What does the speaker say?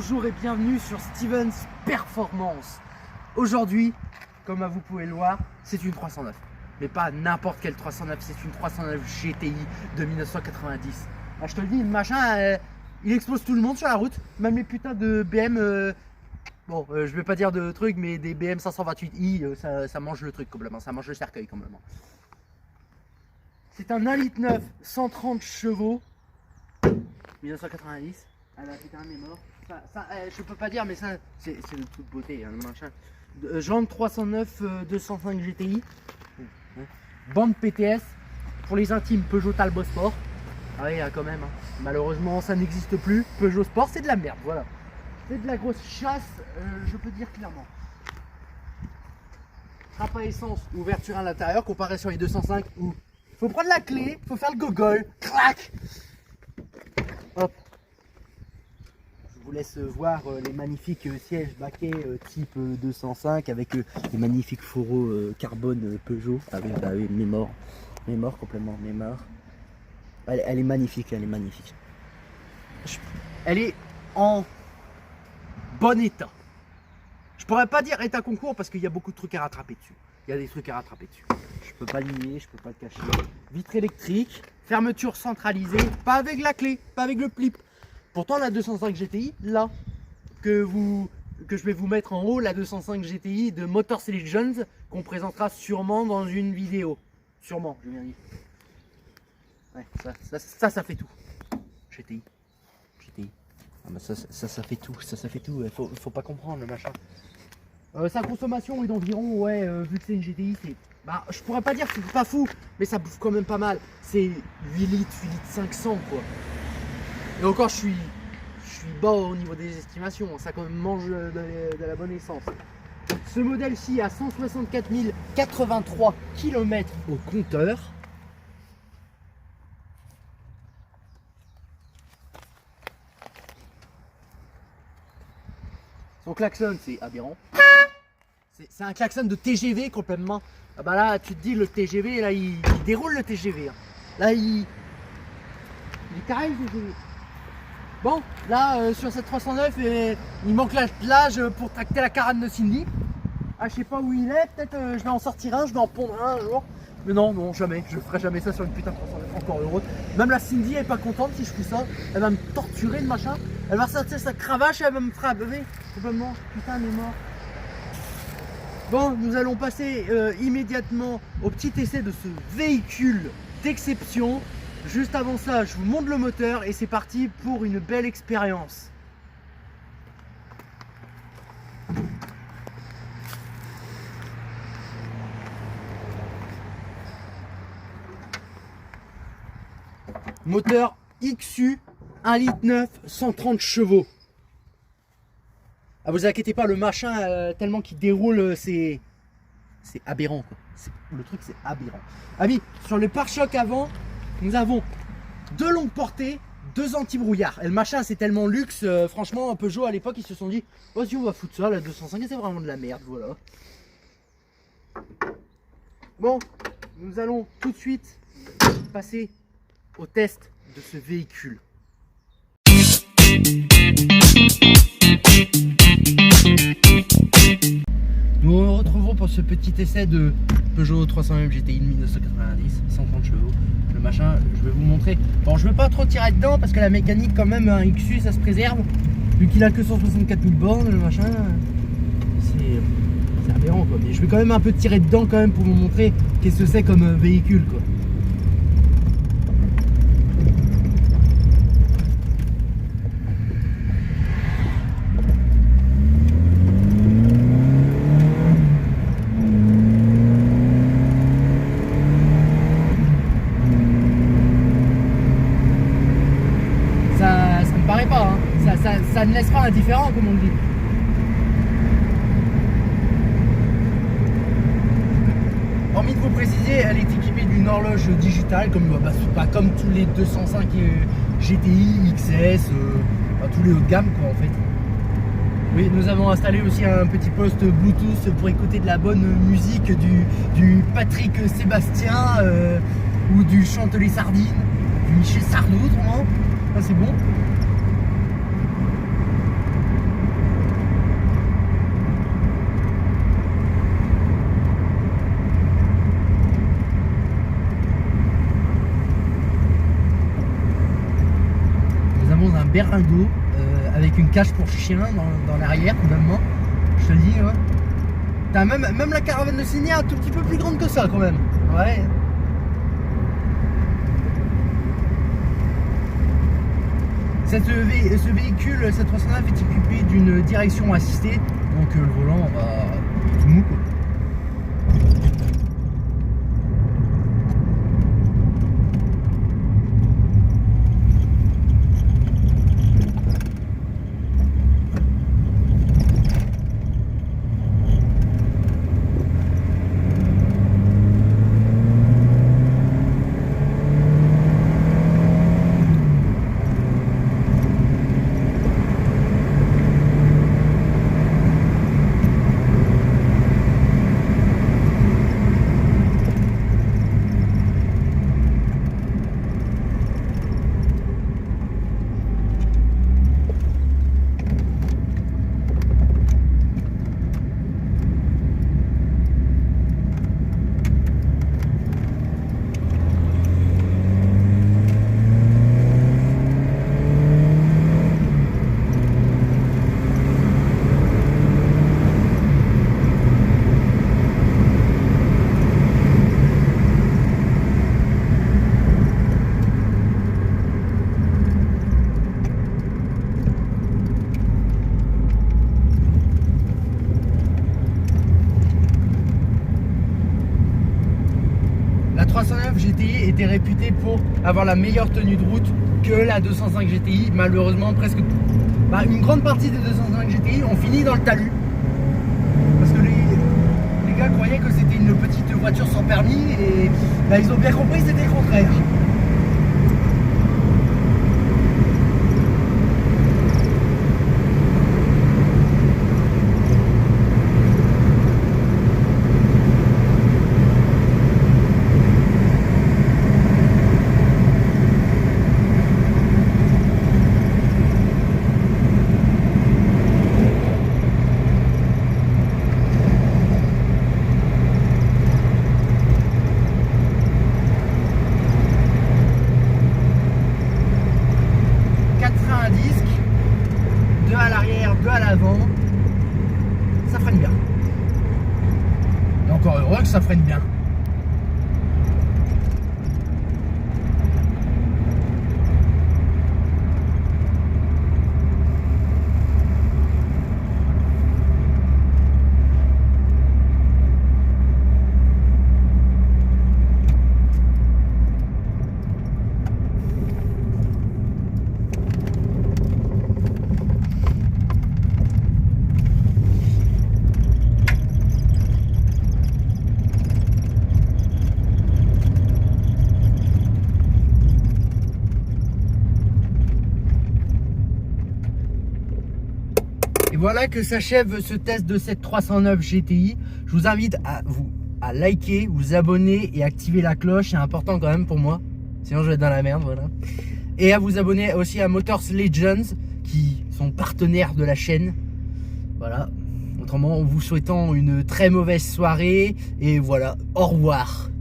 bonjour et bienvenue sur Stevens Performance. Aujourd'hui, comme vous pouvez le voir, c'est une 309. Mais pas n'importe quelle 309, c'est une 309 GTI de 1990. Ah, je te le dis, le machin, il explose tout le monde sur la route. Même les putains de BM, je vais pas dire de trucs, mais des BM 528i, ça mange le truc complètement, ça mange le cercueil complètement. C'est un 1,9 litre 130 chevaux, 1990. Ah là, putain, mais mort. Je peux pas dire, mais ça, c'est de toute beauté, hein, le machin. Jante 309 205 GTI. Bande PTS. Pour les intimes, Peugeot Talbot Sport. Ah oui, quand même. Hein. Malheureusement, ça n'existe plus. Peugeot Sport, c'est de la merde, voilà. C'est de la grosse chasse, je peux dire clairement. Trappe à essence, ouverture à l'intérieur, comparé sur les 205 où faut prendre la clé, faut faire le gogol, crac. Hop. Je vous laisse voir les magnifiques sièges baquets type 205 avec les magnifiques fourreaux carbone Peugeot. Ah oui, mémore complètement, mémore. Elle est magnifique, elle est magnifique. Elle est en bon état. Je pourrais pas dire état concours parce qu'il y a beaucoup de trucs à rattraper dessus. Il y a des trucs à rattraper dessus. Je peux pas le nier, je peux pas le cacher. Vitre électrique, fermeture centralisée, pas avec la clé, pas avec le flip. Pourtant la 205 GTI, là, que je vais vous mettre en haut, la 205 GTI de Motor Selections, qu'on présentera sûrement dans une vidéo. Sûrement, je viens dire. Ouais, ça fait tout. GTI. Ah bah ça fait tout, ça fait tout. Faut pas comprendre le machin. Sa consommation est d'environ, vu que c'est une GTI, c'est... Bah, je pourrais pas dire que c'est pas fou, mais ça bouffe quand même pas mal. C'est 8 litres 500 quoi. Et encore, je suis bas au niveau des estimations, ça quand même mange de la bonne essence. Ce modèle-ci a 164 083 km au compteur. Son klaxon, c'est aberrant. C'est un klaxon de TGV complètement. Ah bah là, tu te dis, le TGV, là, il déroule le TGV. Hein. Là, il est carré le TGV. Bon, là, sur cette 309, il manque l'âge pour tracter la carane de Cindy. Ah, je sais pas où il est, peut-être je vais en sortir un, je vais en pondre un jour. Mais non, jamais, je ferai jamais ça sur une putain de 309 encore heureux. Même la Cindy elle est pas contente si je fais ça. Elle va me torturer le machin. Elle va sortir sa cravache et elle va me frapper. Complètement, putain, elle est mort. Bon, nous allons passer immédiatement au petit essai de ce véhicule d'exception. Juste avant ça, je vous montre le moteur et c'est parti pour une belle expérience. Moteur XU 1,9 litre 130 chevaux. Ah, vous inquiétez pas, le machin tellement qu'il déroule, c'est aberrant quoi. Le truc c'est aberrant. Amis, sur le pare-choc avant, nous avons 2 longues portées, 2 anti-brouillard. Et le machin c'est tellement luxe, franchement Peugeot à l'époque ils se sont dit, vas-y on va foutre ça, la 205 c'est vraiment de la merde, voilà. Bon, nous allons tout de suite passer au test de ce véhicule. Nous nous retrouvons pour ce petit essai de Peugeot 309 GTI de 1990, 130 chevaux. Le machin, je vais vous montrer. Bon, je ne veux pas trop tirer dedans parce que la mécanique, quand même, un XU ça se préserve. Vu qu'il a que 164 000 bornes, le machin, c'est aberrant quoi. Mais je vais quand même un peu tirer dedans quand même pour vous montrer qu'est-ce que c'est comme véhicule quoi. Ça ne laisse pas indifférent comme on dit. Hormis de vous préciser, elle est équipée d'une horloge digitale comme, pas comme tous les 205 GTI, XS, tous les hauts de gamme quoi en fait. Oui, nous avons installé aussi un petit poste Bluetooth pour écouter de la bonne musique du Patrick Sébastien ou du Chantelet Sardine, du Michel Sardou, autrement. Ça c'est bon. avons un berlingot avec une cage pour chien dans l'arrière, complètement. Je te le dis, ouais. T'as même la caravane de Signé un tout petit peu plus grande que ça, quand même. Ouais. Ce véhicule, cette 309 est équipé d'une direction assistée, donc le volant va tout mou, quoi. La 309 GTI était réputée pour avoir la meilleure tenue de route que la 205 GTI. Malheureusement, presque une grande partie des 205 GTI ont fini dans le talus. Parce que les gars croyaient que c'était une petite voiture sans permis et ils ont bien compris que c'était le contraire. À l'arrière, 2 à l'avant, ça freine bien. Et encore heureux que ça freine bien. Et voilà que s'achève ce test de cette 309 GTI. Je vous invite à liker, vous abonner et activer la cloche. C'est important quand même pour moi. Sinon je vais être dans la merde, voilà. Et à vous abonner aussi à Motors Legends, qui sont partenaires de la chaîne. Voilà. Autrement, en vous souhaitant une très mauvaise soirée. Et voilà, au revoir.